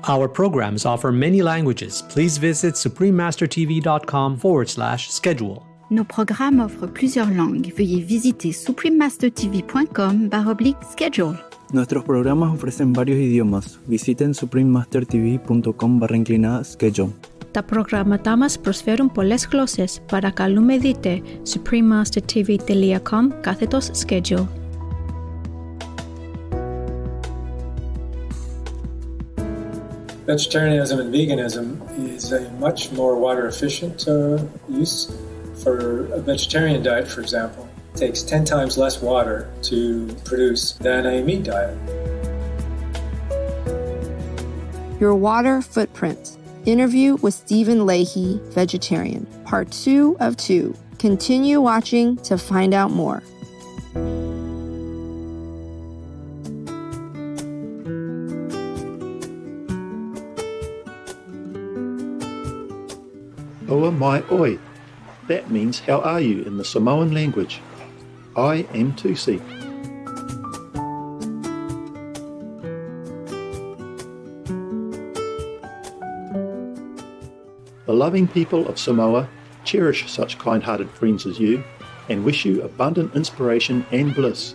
Our programs offer many languages. Please visit suprememastertv.com/schedule. Nos programmes offrent plusieurs langues. Veuillez visiter suprememastertv.com/schedule. Nuestros programas ofrecen varios idiomas. Visiten suprememastertv.com/schedule. Τα προγράμματά μας προσφέρουν πολλές γλώσσες. Παρακαλούμε δείτε suprememastertv.com/schedule. Vegetarianism and veganism is a much more water-efficient use. For a vegetarian diet, for example, it takes 10 times less water to produce than a meat diet. Your water footprint. Interview with Stephen Leahy, vegetarian. Part 2 of 2. Continue watching to find out more. Oa mai oi. That means how are you in the Samoan language. I am Tusi. The loving people of Samoa cherish such kind-hearted friends as you and wish you abundant inspiration and bliss.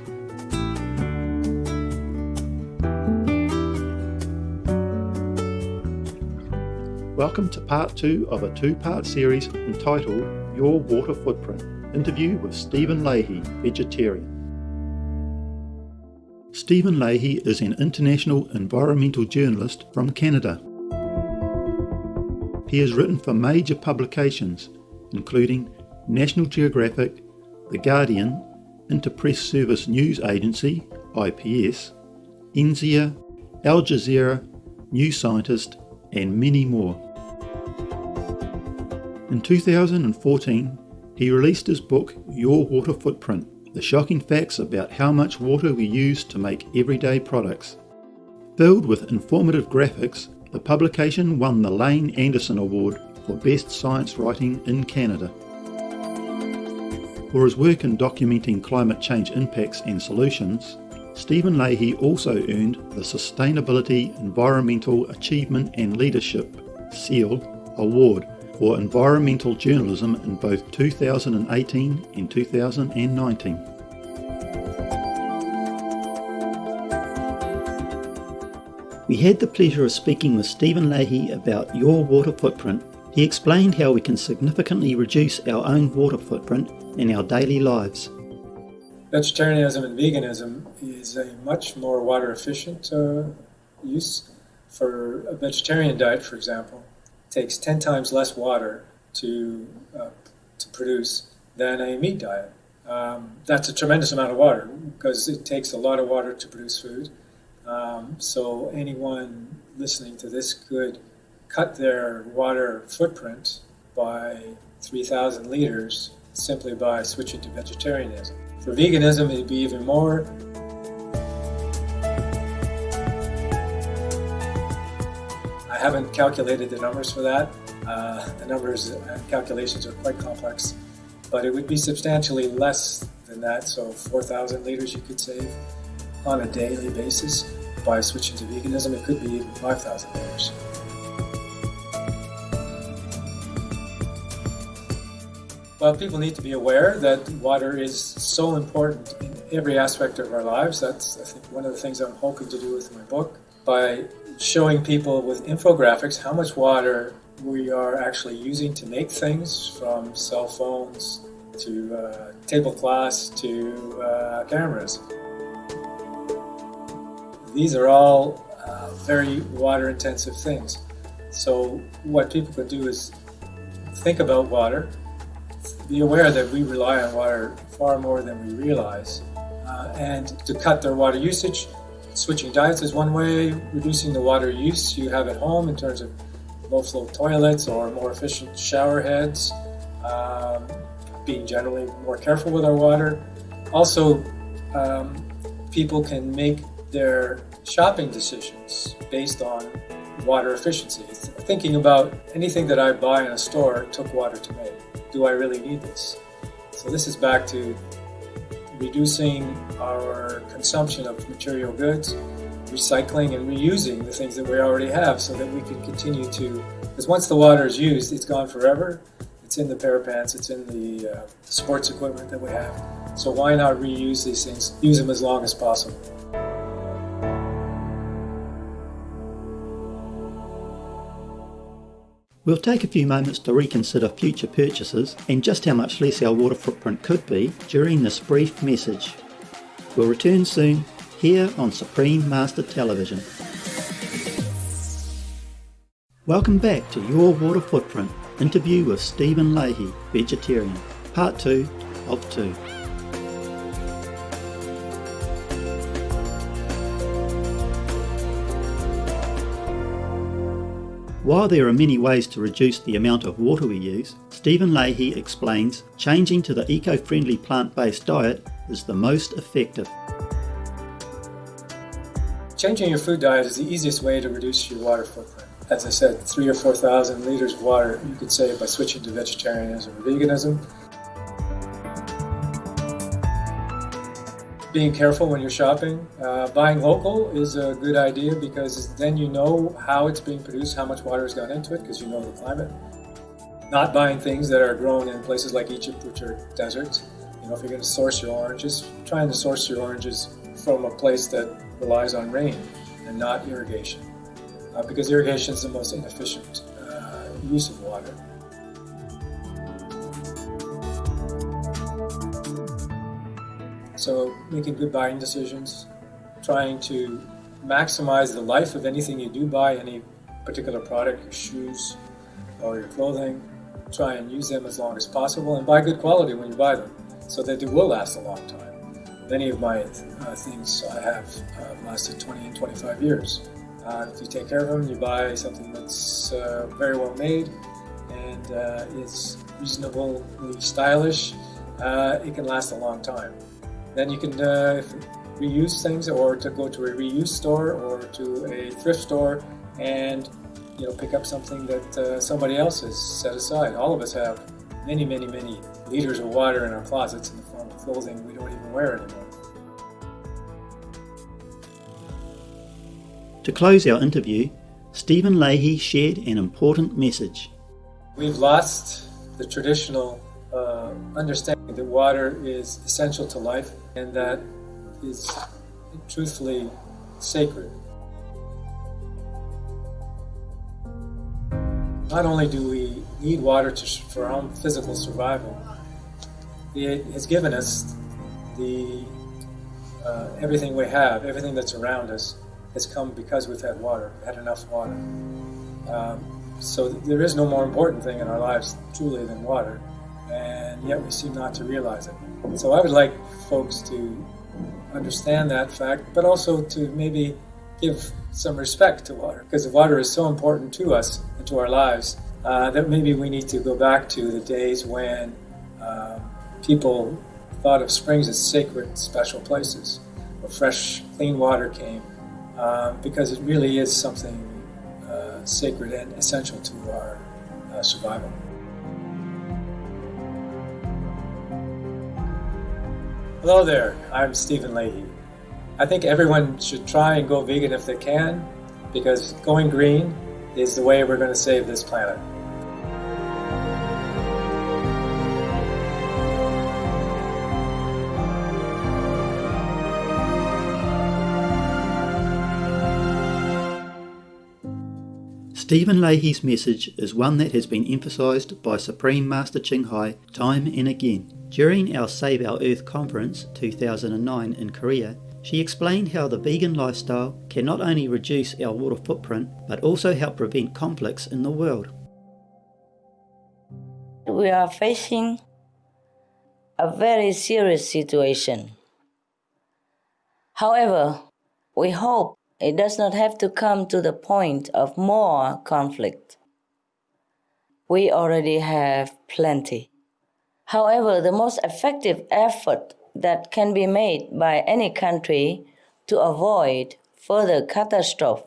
Welcome to part 2 of a 2-part series entitled Your Water Footprint, interview with Stephen Leahy, vegetarian. Stephen Leahy is an international environmental journalist from Canada. He has written for major publications, including National Geographic, The Guardian, Interpress Service News Agency, IPS, NZIA, Al Jazeera, New Scientist, and many more. In 2014, he released his book, Your Water Footprint, The Shocking Facts About How Much Water We Use to Make Everyday Products. Filled with informative graphics, the publication won the Lane Anderson Award for Best Science Writing in Canada. For his work in documenting climate change impacts and solutions, Stephen Leahy also earned the Sustainability, Environmental Achievement and Leadership (SEAL) Award for environmental journalism in both 2018 and 2019. We had the pleasure of speaking with Stephen Leahy about Your Water Footprint. He explained how we can significantly reduce our own water footprint in our daily lives. Vegetarianism and veganism is a much more water-efficient use. For a vegetarian diet, for example, it takes 10 times less water to produce than a meat diet. That's a tremendous amount of water because it takes a lot of water to produce food. So anyone listening to this could cut their water footprint by 3,000 liters simply by switching to vegetarianism. For veganism, it'd be even more. I haven't calculated the numbers for that. The numbers and calculations are quite complex, but it would be substantially less than that. So 4,000 liters you could save on a daily basis. By switching to veganism, it could be even 5,000 liters. Well, people need to be aware that water is so important in every aspect of our lives. That's, I think, one of the things I'm hoping to do with my book, by showing people with infographics how much water we are actually using to make things, from cell phones to tablecloths to cameras. These are all very water-intensive things. So what people could do is think about water, be aware that we rely on water far more than we realize, and to cut their water usage. Switching diets is one way, reducing the water use you have at home in terms of low-flow toilets or more efficient shower heads, being generally more careful with our water. Also, people can make their shopping decisions based on water efficiency. Thinking about anything that I buy in a store took water to make. Do I really need this? So this is back to reducing our consumption of material goods, recycling and reusing the things that we already have so that we can continue to, because once the water is used, it's gone forever. It's in the pair of pants, it's in the sports equipment that we have. So why not reuse these things, use them as long as possible. We'll take a few moments to reconsider future purchases and just how much less our water footprint could be during this brief message. We'll return soon here on Supreme Master Television. Welcome back to Your Water Footprint, interview with Stephen Leahy, vegetarian, part 2 of 2. While there are many ways to reduce the amount of water we use, Stephen Leahy explains changing to the eco-friendly plant-based diet is the most effective. Changing your food diet is the easiest way to reduce your water footprint. As I said, 3,000 or 4,000 liters of water you could save by switching to vegetarianism or veganism. Being careful when you're shopping. Buying local is a good idea because then you know how it's being produced, how much water has gone into it, because you know the climate. Not buying things that are grown in places like Egypt, which are deserts. You know, if you're going to source your oranges, trying to source your oranges from a place that relies on rain and not irrigation, because irrigation is the most inefficient use of water. So making good buying decisions, trying to maximize the life of anything you do buy, any particular product, your shoes or your clothing, try and use them as long as possible and buy good quality when you buy them so that they will last a long time. Many of my things I have lasted 20 and 25 years. If you take care of them, you buy something that's very well made and is reasonably stylish, it can last a long time. Then you can reuse things, or to go to a reuse store or to a thrift store and pick up something that somebody else has set aside. All of us have many, many, many liters of water in our closets in the form of clothing we don't even wear anymore. To close our interview, Stephen Leahy shared an important message. We've lost the traditional understanding that water is essential to life and that is truthfully sacred. Not only do we need water for our own physical survival, it has given us everything we have, everything that's around us has come because we've had water, had enough water. So there is no more important thing in our lives truly than water, and yet we seem not to realize it. So I would like folks to understand that fact, but also to maybe give some respect to water, because water is so important to us and to our lives that maybe we need to go back to the days when people thought of springs as sacred, special places where fresh, clean water came, because it really is something sacred and essential to our survival. Hello there, I'm Stephen Leahy. I think everyone should try and go vegan if they can, because going green is the way we're going to save this planet. Stephen Leahy's message is one that has been emphasised by Supreme Master Ching Hai time and again. During our Save Our Earth conference 2009 in Korea, she explained how the vegan lifestyle can not only reduce our water footprint, but also help prevent conflicts in the world. We are facing a very serious situation. However, we hope it does not have to come to the point of more conflict. We already have plenty. However, the most effective effort that can be made by any country to avoid further catastrophe,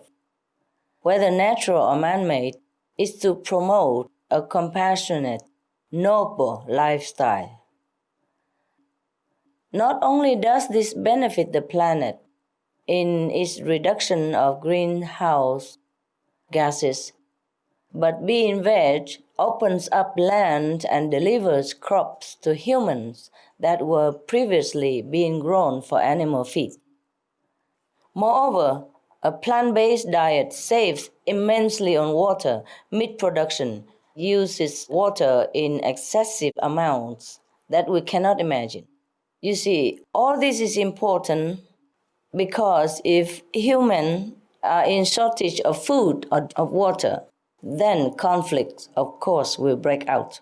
whether natural or man-made, is to promote a compassionate, noble lifestyle. Not only does this benefit the planet in its reduction of greenhouse gases, but being veg opens up land and delivers crops to humans that were previously being grown for animal feed. Moreover, a plant-based diet saves immensely on water. Meat production uses water in excessive amounts that we cannot imagine. You see, all this is important because if humans are in shortage of food or of water, then conflict, of course, will break out.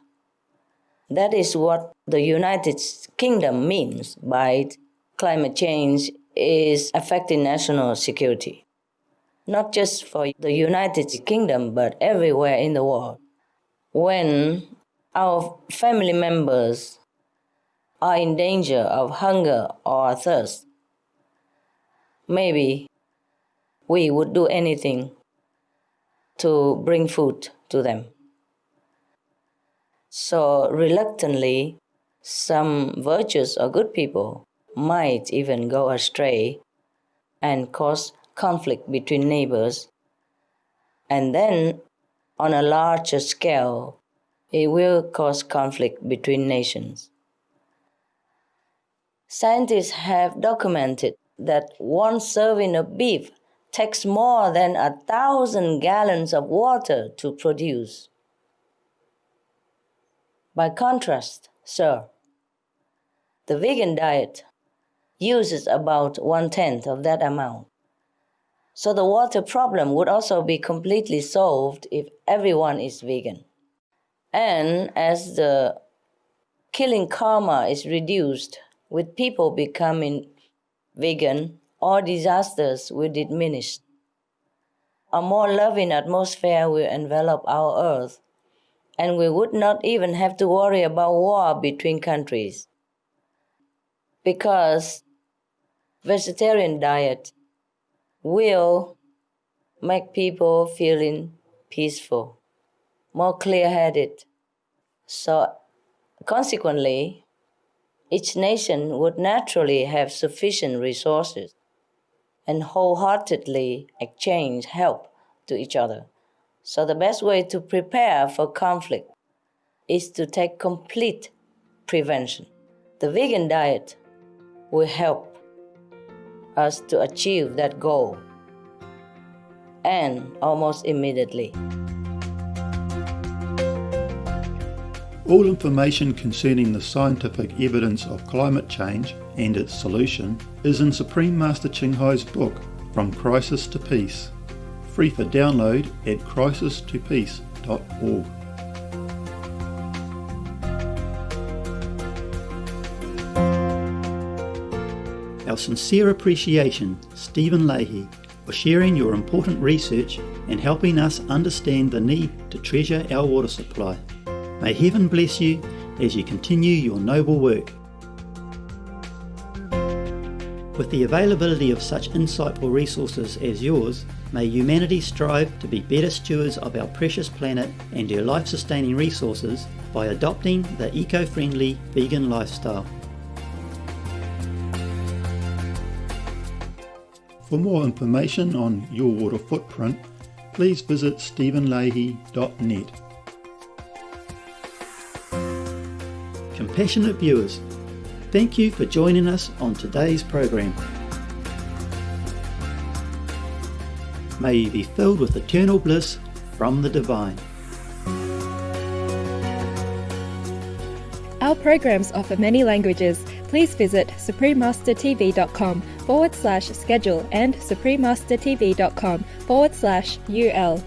That is what the United Kingdom means by climate change is affecting national security. Not just for the United Kingdom, but everywhere in the world. When our family members are in danger of hunger or thirst, maybe we would do anything to bring food to them. So reluctantly, some virtuous or good people might even go astray and cause conflict between neighbors. And then, on a larger scale, it will cause conflict between nations. Scientists have documented that one serving of beef takes more than 1,000 gallons of water to produce. By contrast, sir, the vegan diet uses about 1/10 of that amount. So the water problem would also be completely solved if everyone is vegan. And as the killing karma is reduced with people becoming vegan, all disasters will diminish. A more loving atmosphere will envelop our earth, and we would not even have to worry about war between countries. Because vegetarian diet will make people feeling peaceful, more clear-headed. So consequently, each nation would naturally have sufficient resources and wholeheartedly exchange help to each other. So the best way to prepare for conflict is to take complete prevention. The vegan diet will help us to achieve that goal, and almost immediately. All information concerning the scientific evidence of climate change and its solution is in Supreme Master Ching Hai's book, From Crisis to Peace, free for download at crisistopeace.org. Our sincere appreciation, Stephen Leahy, for sharing your important research and helping us understand the need to treasure our water supply. May heaven bless you as you continue your noble work. With the availability of such insightful resources as yours, may humanity strive to be better stewards of our precious planet and our life-sustaining resources by adopting the eco-friendly vegan lifestyle. For more information on your water footprint, please visit stephenleahy.net. Compassionate viewers, thank you for joining us on today's program. May you be filled with eternal bliss from the divine. Our programs offer many languages. Please visit suprememastertv.com/schedule and suprememastertv.com/UL.